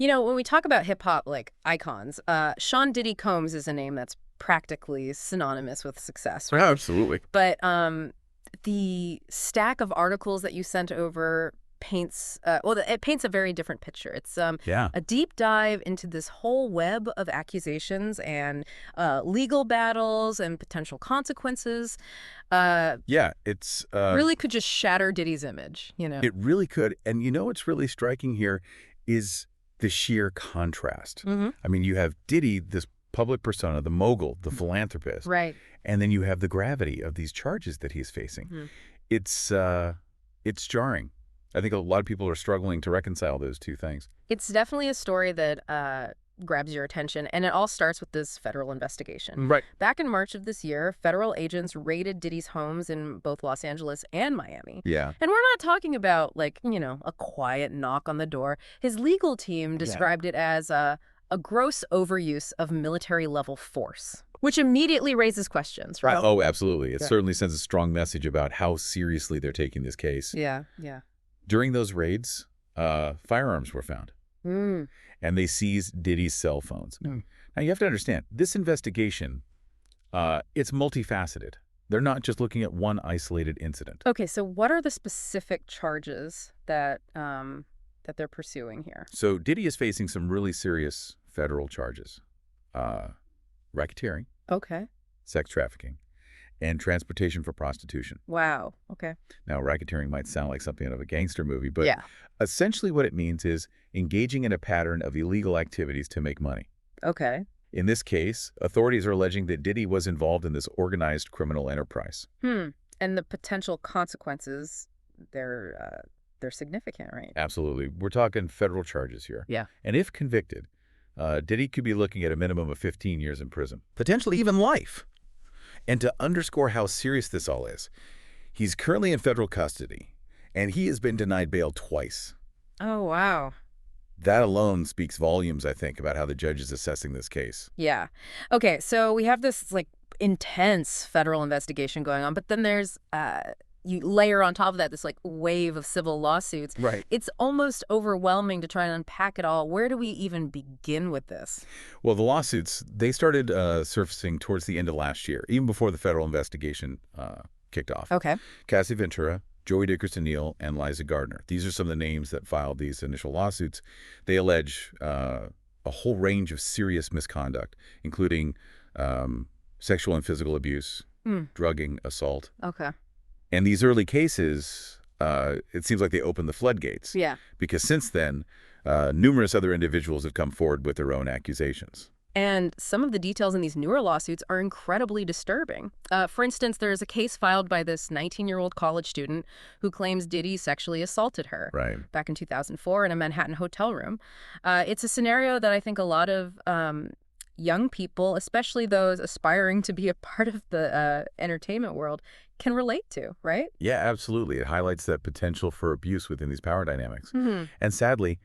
You know, when we talk about hip-hop, like, icons, Sean Diddy Combs is a name that's practically synonymous with success, Oh, right? absolutely. But the stack of articles that you sent over paints, it paints a very different picture. It's Yeah. a deep dive into this whole web of accusations and legal battles and potential consequences. Uh, Yeah, it's really could just shatter Diddy's image, you know? it really could. And you know what's really striking here is the sheer contrast. Mm-hmm. I mean, you have Diddy, this public persona, the mogul, the philanthropist, Right. and then you have the gravity of these charges that he's facing. Mm-hmm. It's jarring. I think a lot of people are struggling to reconcile those two things. It's definitely a story that grabs your attention, and it all starts with this federal investigation. Right. Back in March of this year, federal agents raided Diddy's homes in both Los Angeles and Miami. Yeah. And we're not talking about, like, you know, a quiet knock on the door. His legal team described it as a gross overuse of military-level force, which immediately raises questions, right? Oh, absolutely. It Yeah. certainly sends a strong message about how seriously they're taking this case. Yeah, yeah. During those raids, firearms were found. Mm. And they seized Diddy's cell phones. Mm. Now, you have to understand, this investigation, it's multifaceted. They're not just looking at one isolated incident. Okay, so what are the specific charges that that they're pursuing here? So Diddy is facing some really serious federal charges. Racketeering, Okay. sex trafficking, and transportation for prostitution. Wow. Okay. Now, racketeering might sound like something out of a gangster movie, but Yeah. essentially what it means is engaging in a pattern of illegal activities to make money. Okay. In this case, authorities are alleging that Diddy was involved in this organized criminal enterprise. And the potential consequences, they're significant, right? Absolutely. We're talking federal charges here. Yeah. And if convicted, Diddy could be looking at a minimum of 15 years in prison, potentially even life. And to underscore how serious this all is, he's currently in federal custody, and he has been denied bail twice. Oh, wow. That alone speaks volumes, I think, about how the judge is assessing this case. Yeah. Okay, so we have this, like, intense federal investigation going on, but then there's you layer on top of that this, like, wave of civil lawsuits. Right. It's almost overwhelming to try and unpack it all. Where do we even begin with this? Well, the lawsuits, they started surfacing towards the end of last year, even before the federal investigation kicked off. Okay. Cassie Ventura, Joey Dickerson-Neal, and Liza Gardner. These are some of the names that filed these initial lawsuits. They allege a whole range of serious misconduct, including sexual and physical abuse, drugging, assault. Okay. And these early cases, it seems like they opened the floodgates. Yeah. Because since then, numerous other individuals have come forward with their own accusations. And some of the details in these newer lawsuits are incredibly disturbing. For instance, there is a case filed by this 19-year-old college student who claims Diddy sexually assaulted her back in 2004 in a Manhattan hotel room. It's a scenario that I think a lot of young people, especially those aspiring to be a part of the entertainment world, can relate to, right? Yeah, absolutely. It highlights that potential for abuse within these power dynamics. Mm-hmm. And sadly,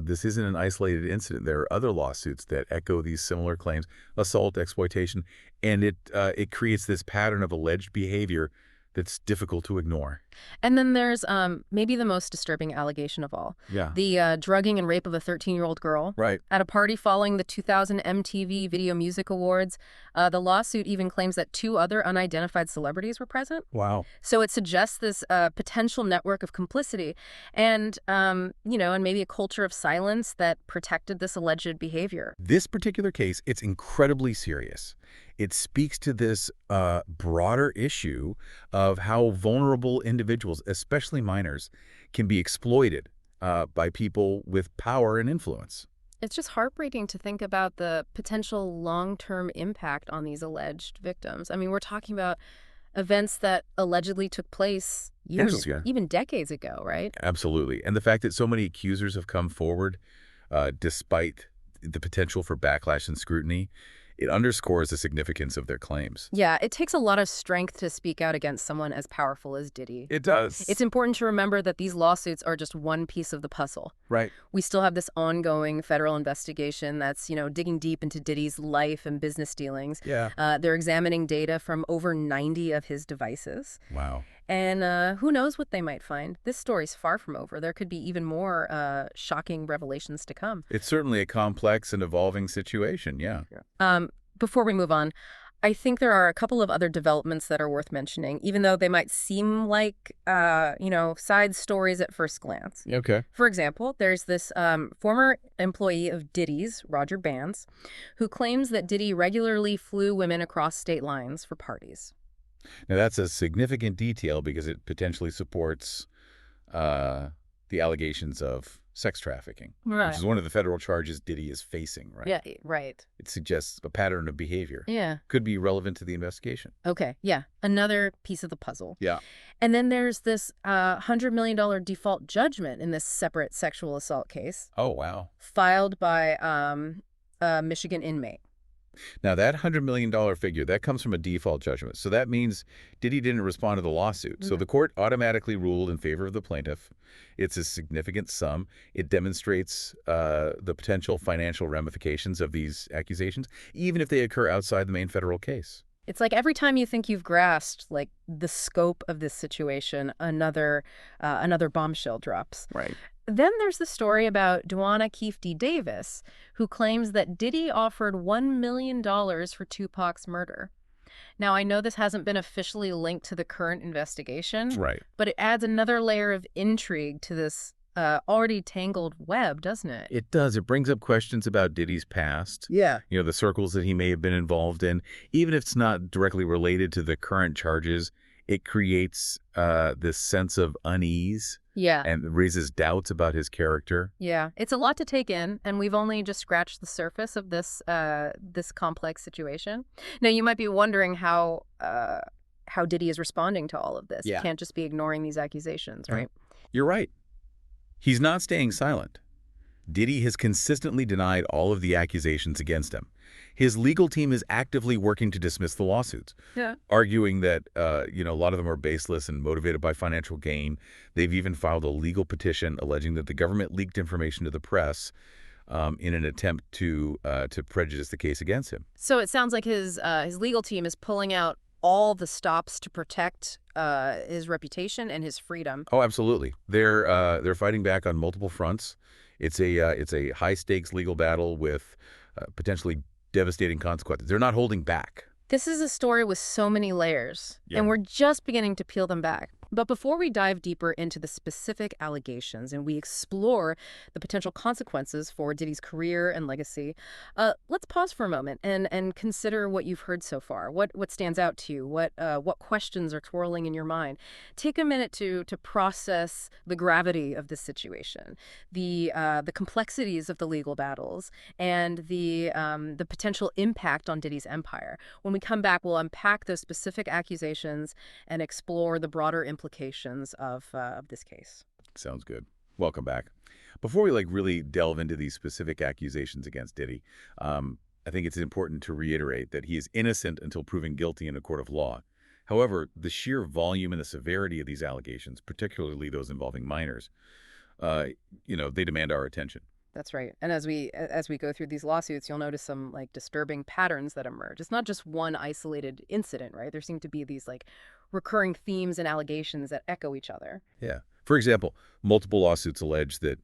this isn't an isolated incident. There are other lawsuits that echo these similar claims, assault, exploitation, and it creates this pattern of alleged behavior that's difficult to ignore. And then there's maybe the most disturbing allegation of all. Yeah. The drugging and rape of a 13-year-old girl. Right. At a party following the 2000 MTV Video Music Awards, the lawsuit even claims that 2 other unidentified celebrities were present. Wow. So it suggests this potential network of complicity and, and maybe a culture of silence that protected this alleged behavior. This particular case, it's incredibly serious. It speaks to this broader issue of how vulnerable individuals, especially minors, can be exploited by people with power and influence. It's just heartbreaking to think about the potential long-term impact on these alleged victims. I mean, we're talking about events that allegedly took place years, even decades ago, right? Absolutely. And the fact that so many accusers have come forward despite the potential for backlash and scrutiny, it underscores the significance of their claims. Yeah, it takes a lot of strength to speak out against someone as powerful as Diddy. It does. It's important to remember that these lawsuits are just one piece of the puzzle. Right. We still have this ongoing federal investigation that's, digging deep into Diddy's life and business dealings. Yeah. They're examining data from over 90 of his devices. Wow. And who knows what they might find. This story's far from over. There could be even more shocking revelations to come. It's certainly a complex and evolving situation, yeah. Before we move on, I think there are a couple of other developments that are worth mentioning, even though they might seem like, side stories at first glance. Okay. For example, there's this former employee of Diddy's, Roger Bands, who claims that Diddy regularly flew women across state lines for parties. Now, that's a significant detail because it potentially supports the allegations of sex trafficking, which is one of the federal charges Diddy is facing, right? Yeah, right. It suggests a pattern of behavior. Yeah. Could be relevant to the investigation. Okay, yeah. Another piece of the puzzle. Yeah. And then there's this $100 million default judgment in this separate sexual assault case. Oh, wow. Filed by a Michigan inmate. Now, that $100 million figure, that comes from a default judgment. So that means Diddy didn't respond to the lawsuit. So the court automatically ruled in favor of the plaintiff. It's a significant sum. It demonstrates the potential financial ramifications of these accusations, even if they occur outside the main federal case. It's like every time you think you've grasped like the scope of this situation, another bombshell drops. Right. Then there's the story about Duana Keefe D. Davis, who claims that Diddy offered $1 million for Tupac's murder. Now, I know this hasn't been officially linked to the current investigation, right, but it adds another layer of intrigue to this already tangled web, doesn't it? It does. It brings up questions about Diddy's past. Yeah. You know, the circles that he may have been involved in. Even if it's not directly related to the current charges, it creates this sense of unease. Yeah. And raises doubts about his character. Yeah. It's a lot to take in, and we've only just scratched the surface of this this complex situation. Now, you might be wondering how Diddy is responding to all of this. Yeah. You can't just be ignoring these accusations, right? You're right. He's not staying silent. Diddy has consistently denied all of the accusations against him. His legal team is actively working to dismiss the lawsuits, arguing that a lot of them are baseless and motivated by financial gain. They've even filed a legal petition alleging that the government leaked information to the press in an attempt to prejudice the case against him. So it sounds like his legal team is pulling out all the stops to protect his reputation and his freedom. Oh, absolutely. They're fighting back on multiple fronts. It's a high-stakes legal battle with potentially devastating consequences. They're not holding back. This is a story with so many layers, and we're just beginning to peel them back. But before we dive deeper into the specific allegations and we explore the potential consequences for Diddy's career and legacy, let's pause for a moment and consider what you've heard so far. What stands out to you? What questions are twirling in your mind? Take a minute to process the gravity of this situation, the complexities of the legal battles, and the potential impact on Diddy's empire. When we come back, we'll unpack those specific accusations and explore the broader implications of this case. Sounds good. Welcome back. Before we really delve into these specific accusations against Diddy, I think it's important to reiterate that he is innocent until proven guilty in a court of law. However, the sheer volume and the severity of these allegations, particularly those involving minors, they demand our attention. That's right. And as we go through these lawsuits, you'll notice some disturbing patterns that emerge. It's not just one isolated incident, right? There seem to be these recurring themes and allegations that echo each other. Yeah. For example, multiple lawsuits allege that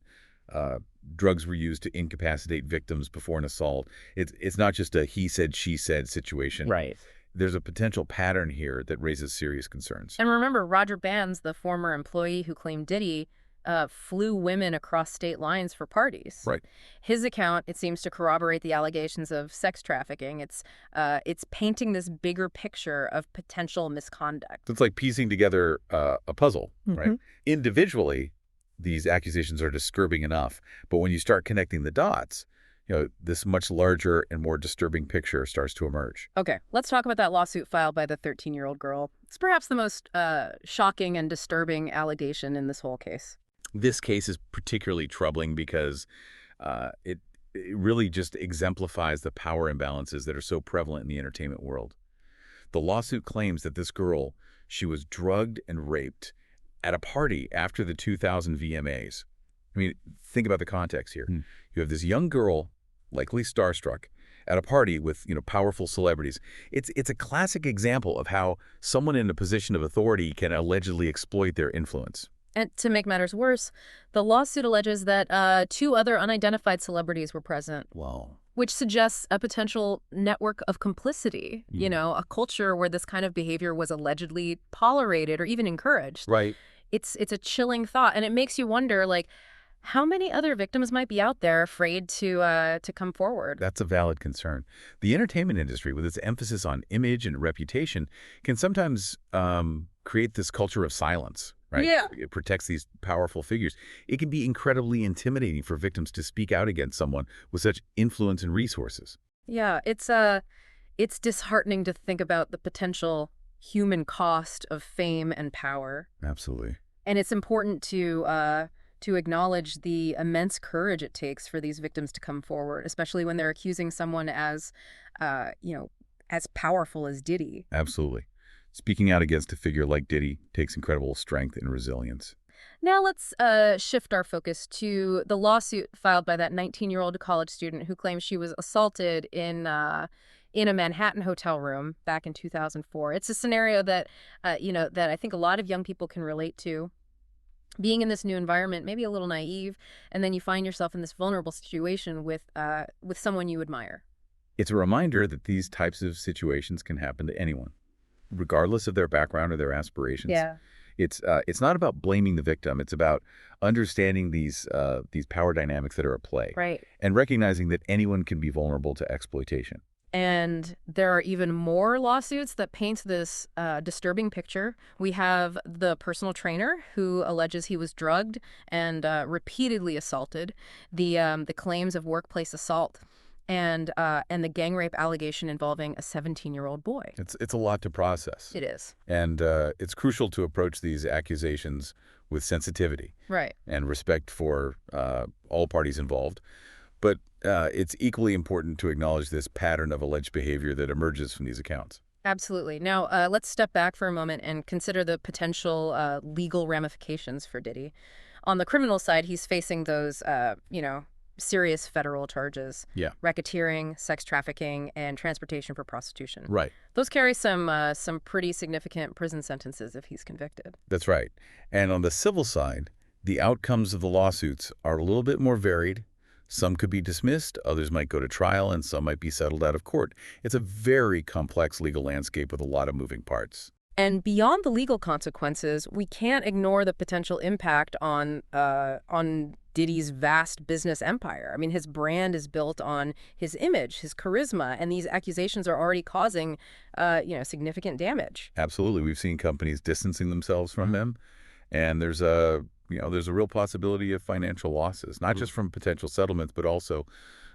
drugs were used to incapacitate victims before an assault. It's not just a he said, she said situation. Right. There's a potential pattern here that raises serious concerns. And remember, Roger Bands, the former employee who claimed Diddy flew women across state lines for parties. Right. His account, it seems to corroborate the allegations of sex trafficking. It's painting this bigger picture of potential misconduct. It's like piecing together a puzzle, right? Individually, these accusations are disturbing enough, but when you start connecting the dots, this much larger and more disturbing picture starts to emerge. Okay, let's talk about that lawsuit filed by the 13-year-old girl. It's perhaps the most shocking and disturbing allegation in this whole case. This case is particularly troubling because it really just exemplifies the power imbalances that are so prevalent in the entertainment world. The lawsuit claims that this girl, she was drugged and raped at a party after the 2000 VMAs. I mean, think about the context here. You have this young girl, likely starstruck, at a party with, powerful celebrities. It's a classic example of how someone in a position of authority can allegedly exploit their influence. And to make matters worse, the lawsuit alleges that 2 other unidentified celebrities were present. Wow. Which suggests a potential network of complicity, a culture where this kind of behavior was allegedly tolerated or even encouraged. Right. It's a chilling thought, and it makes you wonder, like, how many other victims might be out there afraid to come forward? That's a valid concern. The entertainment industry, with its emphasis on image and reputation, can sometimes create this culture of silence, right? Yeah. It protects these powerful figures. It can be incredibly intimidating for victims to speak out against someone with such influence and resources. Yeah, it's disheartening to think about the potential human cost of fame and power. Absolutely. And it's important to acknowledge the immense courage it takes for these victims to come forward, especially when they're accusing someone as powerful as Diddy. Absolutely. Speaking out against a figure like Diddy takes incredible strength and resilience. Now let's shift our focus to the lawsuit filed by that 19-year-old college student who claims she was assaulted in a Manhattan hotel room back in 2004. It's a scenario that that I think a lot of young people can relate to. Being in this new environment, maybe a little naive, and then you find yourself in this vulnerable situation with someone you admire. It's a reminder that these types of situations can happen to anyone, regardless of their background or their aspirations. Yeah. It's not about blaming the victim. It's about understanding these power dynamics that are at play. Right. And recognizing that anyone can be vulnerable to exploitation. And there are even more lawsuits that paint this disturbing picture. We have the personal trainer who alleges he was drugged and repeatedly assaulted, the claims of workplace assault, and the gang rape allegation involving a 17-year-old boy. It's a lot to process. It is. And it's crucial to approach these accusations with sensitivity. Right. And respect for all parties involved. But it's equally important to acknowledge this pattern of alleged behavior that emerges from these accounts. Absolutely. Now, let's step back for a moment and consider the potential legal ramifications for Diddy. On the criminal side, he's facing those, serious federal charges. Yeah. Racketeering, sex trafficking, and transportation for prostitution. Right. Those carry some pretty significant prison sentences if he's convicted. That's right. And on the civil side, the outcomes of the lawsuits are a little bit more varied. Some could be dismissed, others might go to trial, and some might be settled out of court. It's a very complex legal landscape with a lot of moving parts. And beyond the legal consequences, we can't ignore the potential impact on Diddy's vast business empire. I mean, his brand is built on his image, his charisma, and these accusations are already causing, significant damage. Absolutely. We've seen companies distancing themselves from him, and there's a real possibility of financial losses, not just from potential settlements, but also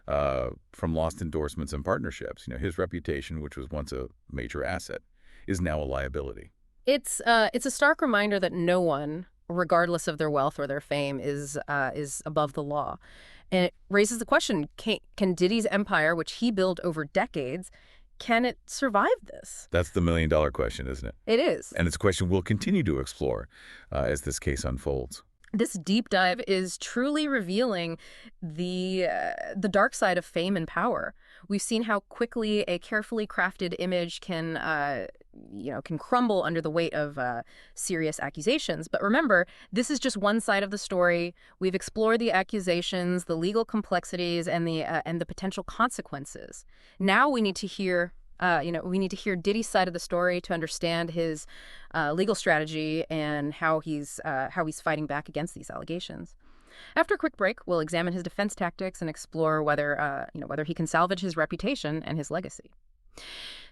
from lost endorsements and partnerships. His reputation, which was once a major asset, is now a liability. It's a stark reminder that no one, regardless of their wealth or their fame, is above the law. And it raises the question, can Diddy's empire, which he built over decades, can it survive this? That's the million-dollar question, isn't it? It is. And it's a question we'll continue to explore as this case unfolds. This deep dive is truly revealing the dark side of fame and power. We've seen how quickly a carefully crafted image can crumble under the weight of serious accusations. But remember, this is just one side of the story. We've explored the accusations, the legal complexities, and the potential consequences. Now we need to hear Diddy's side of the story to understand his legal strategy and how he's fighting back against these allegations. After a quick break, we'll examine his defense tactics and explore whether he can salvage his reputation and his legacy.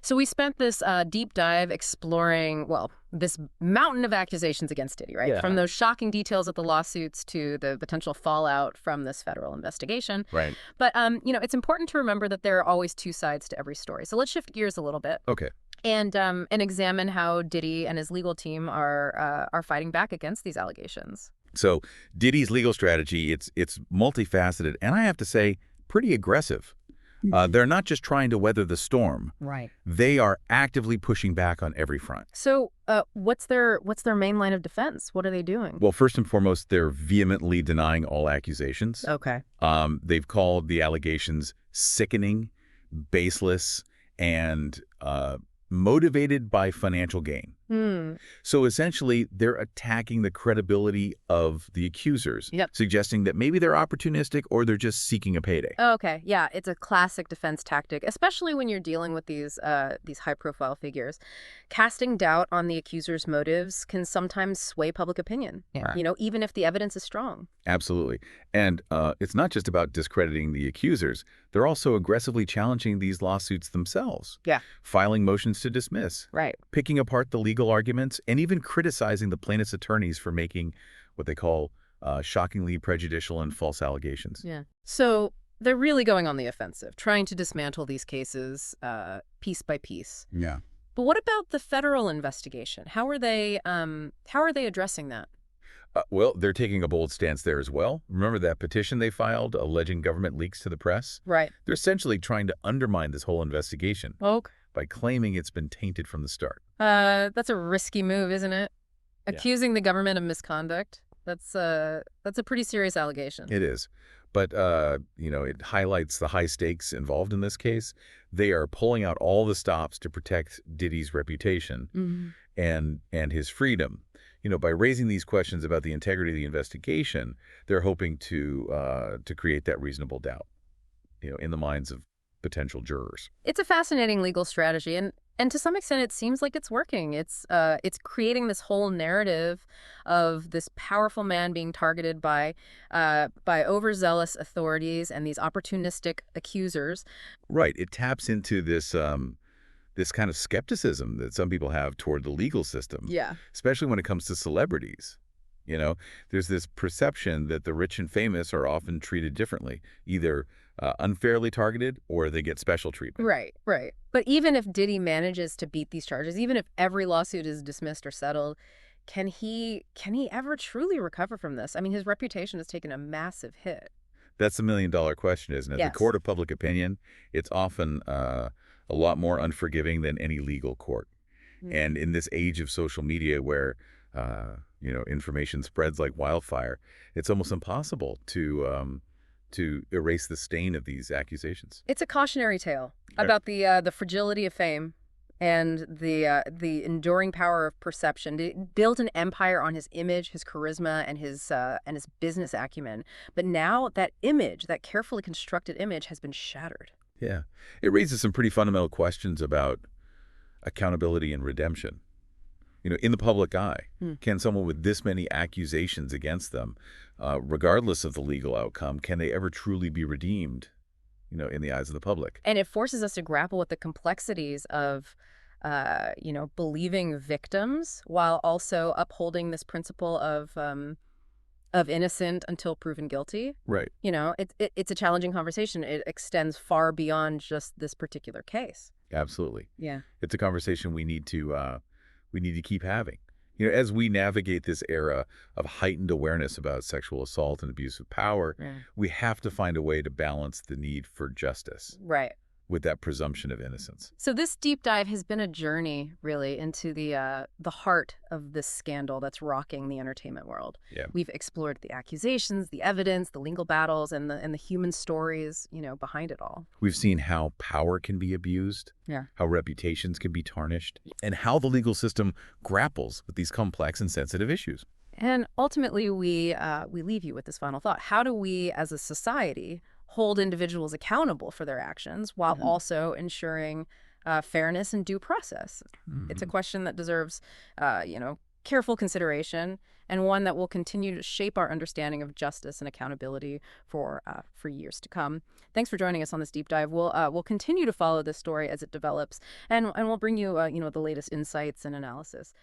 So we spent this deep dive exploring, this mountain of accusations against Diddy, right? Yeah. From those shocking details of the lawsuits to the potential fallout from this federal investigation. Right. But, it's important to remember that there are always two sides to every story. So let's shift gears a little bit. Okay. And examine how Diddy and his legal team are fighting back against these allegations. So Diddy's legal strategy, it's multifaceted, and I have to say, pretty aggressive. They're not just trying to weather the storm. Right. They are actively pushing back on every front. So what's their main line of defense? What are they doing? Well, first and foremost, they're vehemently denying all accusations. Okay. They've called the allegations sickening, baseless, and motivated by financial gain. Hmm. So essentially, they're attacking the credibility of the accusers, Yep. suggesting that maybe they're opportunistic or they're just seeking a payday. Oh, okay. Yeah, it's a classic defense tactic, especially when you're dealing with these high-profile figures. Casting doubt on the accuser's motives can sometimes sway public opinion. Yeah. Even if the evidence is strong. Absolutely. And it's not just about discrediting the accusers. They're also aggressively challenging these lawsuits themselves. Yeah. Filing motions to dismiss. Right. Picking apart the legal arguments, and even criticizing the plaintiff's attorneys for making what they call shockingly prejudicial and false allegations. Yeah. So they're really going on the offensive, trying to dismantle these cases piece by piece. Yeah. But what about the federal investigation? How are they addressing that? Well, they're taking a bold stance there as well. Remember that petition they filed alleging government leaks to the press? Right. They're essentially trying to undermine this whole investigation Okay. by claiming it's been tainted from the start. That's a risky move, isn't it? Yeah. Accusing the government of misconduct. That's a pretty serious allegation. It is. But, it highlights the high stakes involved in this case. They are pulling out all the stops to protect Diddy's reputation and his freedom. By raising these questions about the integrity of the investigation, they're hoping to create that reasonable doubt, in the minds of potential jurors. It's a fascinating legal strategy, and to some extent, it seems like it's working. It's creating this whole narrative of this powerful man being targeted by overzealous authorities and these opportunistic accusers. Right. It taps into this this kind of skepticism that some people have toward the legal system. Yeah. Especially when it comes to celebrities. There's this perception that the rich and famous are often treated differently, either unfairly targeted or they get special treatment. Right, right. But even if Diddy manages to beat these charges, even if every lawsuit is dismissed or settled, can he ever truly recover from this? I mean, his reputation has taken a massive hit. That's the million-dollar question, isn't it? Yes. The court of public opinion, it's often a lot more unforgiving than any legal court. And in this age of social media where, information spreads like wildfire, it's almost impossible to erase the stain of these accusations. It's a cautionary tale about the fragility of fame and the enduring power of perception. He built an empire on his image, his charisma, and his business acumen. But now that image, that carefully constructed image, has been shattered. Yeah. It raises some pretty fundamental questions about accountability and redemption. In the public eye, can someone with this many accusations against them, regardless of the legal outcome, can they ever truly be redeemed, in the eyes of the public? And it forces us to grapple with the complexities of, believing victims while also upholding this principle of innocent until proven guilty. Right. It's a challenging conversation. It extends far beyond just this particular case. Absolutely. Yeah. It's a conversation we need to keep having. As we navigate this era of heightened awareness about sexual assault and abuse of power, we have to find a way to balance the need for justice. Right. With that presumption of innocence. So this deep dive has been a journey, really, into the heart of this scandal that's rocking the entertainment world. Yeah. We've explored the accusations, the evidence, the legal battles, and the human stories, behind it all. We've seen how power can be abused, how reputations can be tarnished, and how the legal system grapples with these complex and sensitive issues. And ultimately, we leave you with this final thought. How do we, as a society, hold individuals accountable for their actions while also ensuring fairness and due process? It's a question that deserves, careful consideration, and one that will continue to shape our understanding of justice and accountability for years to come. Thanks for joining us on this deep dive. We'll continue to follow this story as it develops, and we'll bring you, the latest insights and analysis.